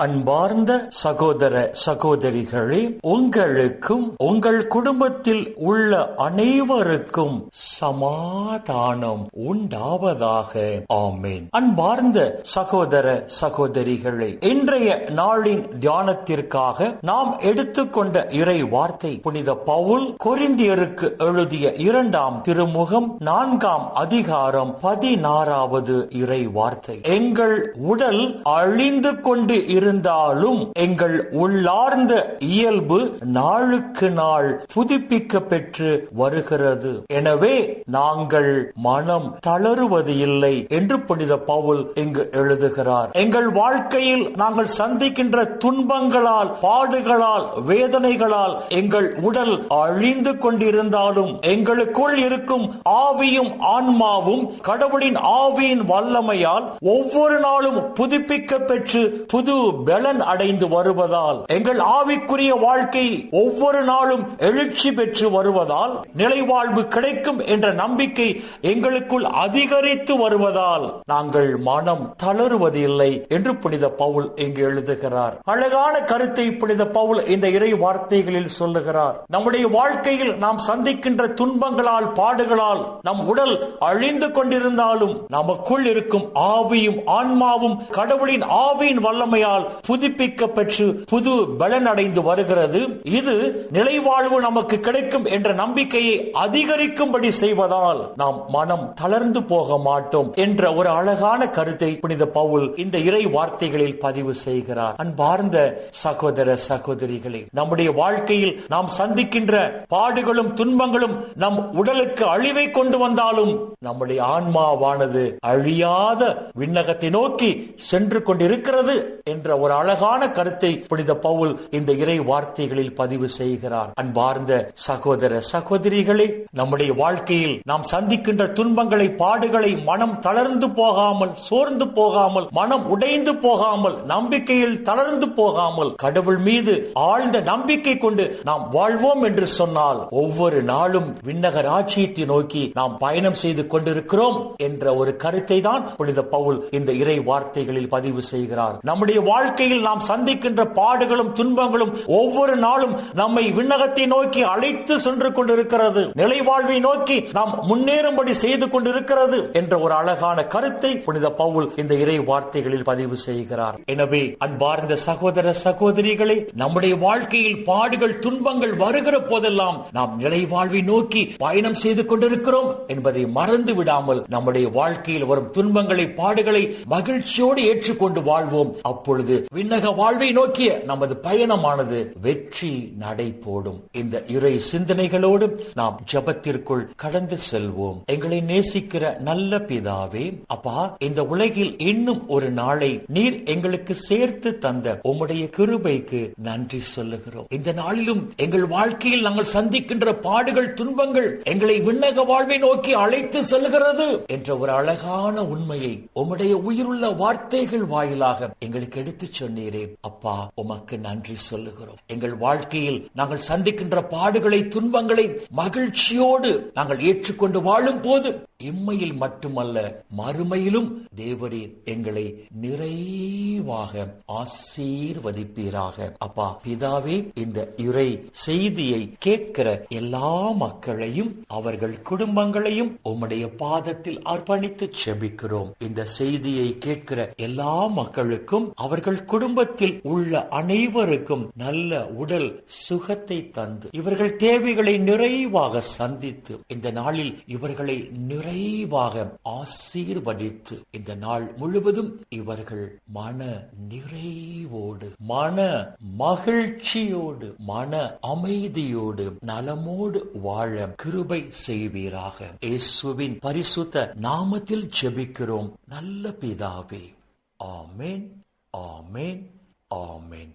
அன்பார்ந்த சகோதர சகோதரிகளே, உங்களுக்கும் உங்கள் குடும்பத்தில் உள்ள அனைவருக்கும் சமாதானம் உண்டாவதாக. ஆமென். அன்பார்ந்த சகோதர சகோதரிகளே, இன்றைய நாளின் தியானத்திற்காக நாம் எடுத்துக்கொண்ட இறை வார்த்தை புனித பவுல் கொரிந்தியருக்கு எழுதிய 2ஆம் திருமுகம் 4ஆம் அதிகாரம் 16வது இறை வார்த்தை. எங்கள் உடல் அழிந்து கொண்டு இருந்தாலும் எங்கள் உள்ளார்ந்த இயல்பு நாளுக்கு நாள் புதுப்பிக்க பெற்று வருகிறது. எனவே நாங்கள் மனம் தளருவது இல்லை என்று புனித பவுல் இங்கு எழுதுகிறார். எங்கள் வாழ்க்கையில் நாங்கள் சந்திக்கின்ற துன்பங்களால், பாடுகளால், வேதனைகளால் எங்கள் உடல் அழிந்து கொண்டிருந்தாலும் எங்களுக்குள் இருக்கும் ஆவியும் ஆன்மாவும் கடவுளின் ஆவியின் வல்லமையால் ஒவ்வொரு நாளும் புதுப்பிக்க பெற்று புது பலன் அடைந்து வருவதால், எங்கள் ஆவிக்குரிய வாழ்க்கை ஒவ்வொரு நாளும் எழுச்சி பெற்று வருவதால், நிலைவாழ்வு கிடைக்கும் என்ற நம்பிக்கை எங்களுக்குள் அதிகரித்து வருவதால் நாங்கள் மனம் தளருவதில்லை என்று புனித பவுல் இங்கு எழுதுகிறார். அழகான கருத்தை புனித பவுல் இந்த இறை வார்த்தைகளில் சொல்லுகிறார். நம்முடைய வாழ்க்கையில் நாம் சந்திக்கின்ற துன்பங்களால், பாடுகளால் நம் உடல் அழிந்து கொண்டிருந்தாலும் நமக்குள் இருக்கும் ஆவியும் ஆன்மாவும் கடவுளின் ஆவியின் வல்லமையால் புதுப்பிக்க பெற்று புது பலன் அடைந்து வருகிறது. இது நிலைவாழ்வு நமக்கு கிடைக்கும் என்ற நம்பிக்கையை அதிகரிக்கும்படி செய்வதால் நாம் மனம் தளர்ந்து போக மாட்டோம் என்ற ஒரு அழகான கருத்தை புனித பவுல் இந்த இறை வார்த்தைகளில் பதிவு செய்கிறார். அன்பார்ந்த சகோதர சகோதரிகளே, நம்முடைய வாழ்க்கையில் நாம் சந்திக்கின்ற பாடுகளும் துன்பங்களும் நம் உடலுக்கு அழிவை கொண்டு வந்தாலும் நம்முடைய ஆன்மாவானது அழியாத விண்ணகத்தை நோக்கி சென்று கொண்டிருக்கிறது என்ற ஒரு அழகான கருத்தை புனித பவுல் இந்த இறை வார்த்தைகளில் பதிவு செய்கிறார். அன்பார்ந்த சகோதர சகோதரிகளே, நம்முடைய வாழ்க்கையில் நாம் சந்திக்கின்ற துன்பங்களை, பாடுகளை மனம் தளர்ந்து போகாமல், சோர்ந்து போகாமல், மனம் உடைந்து போகாமல், நம்பிக்கையில் தளர்ந்து போகாமல் கடவுள் மீது ஆழ்ந்த நம்பிக்கை கொண்டு நாம் வாழ்வோம் என்று சொன்னால் ஒவ்வொரு நாளும் விண்ணக ராஜ்யத்தை நோக்கி நாம் பயணம் செய்து கொண்டிருக்கிறோம் என்ற ஒரு கருத்தை தான் புனித பவுல் இந்த இறை வார்த்தைகளில் பதிவு செய்கிறார். நம்முடைய வாழ்க்கையில் நாம் சந்திக்கின்ற பாடுகளும் துன்பங்களும் ஒவ்வொரு நாளும் நம்மை விண்ணகத்தை நோக்கி அழைத்து சென்று கொண்டிருக்கிறது, நிலைவாழ்வை நோக்கி நாம் முன்னேறும்படி செய்து கொண்டிருக்கிறது என்ற ஒரு அழகான கருத்தை புனித பவுல் இந்த இறை வார்த்தைகளில் பதிவு செய்கிறார். எனவே அன்பார்ந்த சகோதர சகோதரிகளே, நம்முடைய வாழ்க்கையில் பாடுகள், துன்பங்கள் வருகிற போதெல்லாம் நாம் நிலைவாழ்வை நோக்கி பயணம் செய்து கொண்டிருக்கிறோம் என்பதை மறந்து விடாமல் நம்முடைய வாழ்க்கையில் வரும் துன்பங்களை, பாடுகளை மகிழ்ச்சியோடு ஏற்றுக்கொண்டு வாழ்வோம். அப்பொழுது விண்ணக வாழ்வை நோக்கிய நமது பயணமானது வெற்றி நடை போடும். இந்த இறை சிந்தனைகளோடு நாம் ஜெபத்திற்குள் கடந்து செல்வோம். எங்களை நேசிக்கிற நல்ல பிதாவே, அப்பா, இந்த உலகில் இன்னும் ஒரு நாளை நீர் எங்களுக்கு சேர்த்து தந்த உம்முடைய கிருபைக்கு நன்றி சொல்லுகிறோம். இந்த நாளிலும் எங்கள் வாழ்க்கையில் நாங்கள் சந்திக்கின்ற பாடுகள், துன்பங்கள் எங்களை விண்ணக வாழ்வை நோக்கி அழைத்து செல்கிறது என்ற ஒரு அழகான உண்மையை உம்முடைய உயிருள்ள வார்த்தைகள் வாயிலாக எங்களுக்கு எடுத்துச் சொன்னீரே. அப்பா, உமக்கு நன்றி சொல்லுகிறோம். எங்கள் வாழ்க்கையில் நாங்கள் சந்திக்கின்ற பாடுகளை, துன்பங்களை மகிழ்ச்சியோடு நாங்கள் ஏற்றுக்கொண்டு வாழும் போது இம்மையில் மட்டுமல்ல மறுமையிலும் தேவரீர் எங்களை நிறைவாக ஆசீர்வதிப்பீராக. அப்பா பிதாவே, இந்த இறை செய்தியை கேட்கிற எல்லா மக்களையும் அவர்கள் குடும்பங்களையும் உம்முடைய பாதத்தில் அர்ப்பணித்து செபிக்கிறோம். இந்த செய்தியை கேட்கிற எல்லா மக்களுக்கும் அவர்கள் குடும்பத்தில் உள்ள அனைவருக்கும் நல்ல உடல் சுகத்தை தந்து இவர்கள் தேவைகளை நிறைவாக சந்தித்து இந்த நாளில் இவர்களை நிறைவாக ஆசீர்வதித்து இந்த நாள் முழுவதும் இவர்கள் மன நிறைவோடு, மன மகிழ்ச்சியோடு, மன அமைதியோடு, நலமோடு வாழ கிருபை செய்வீராக. இயேசுவின் பரிசுத்த நாமத்தில் ஜெபிக்கிறோம் நல்ல பிதாவே. ஆமென், ஆமென், ஆமென்.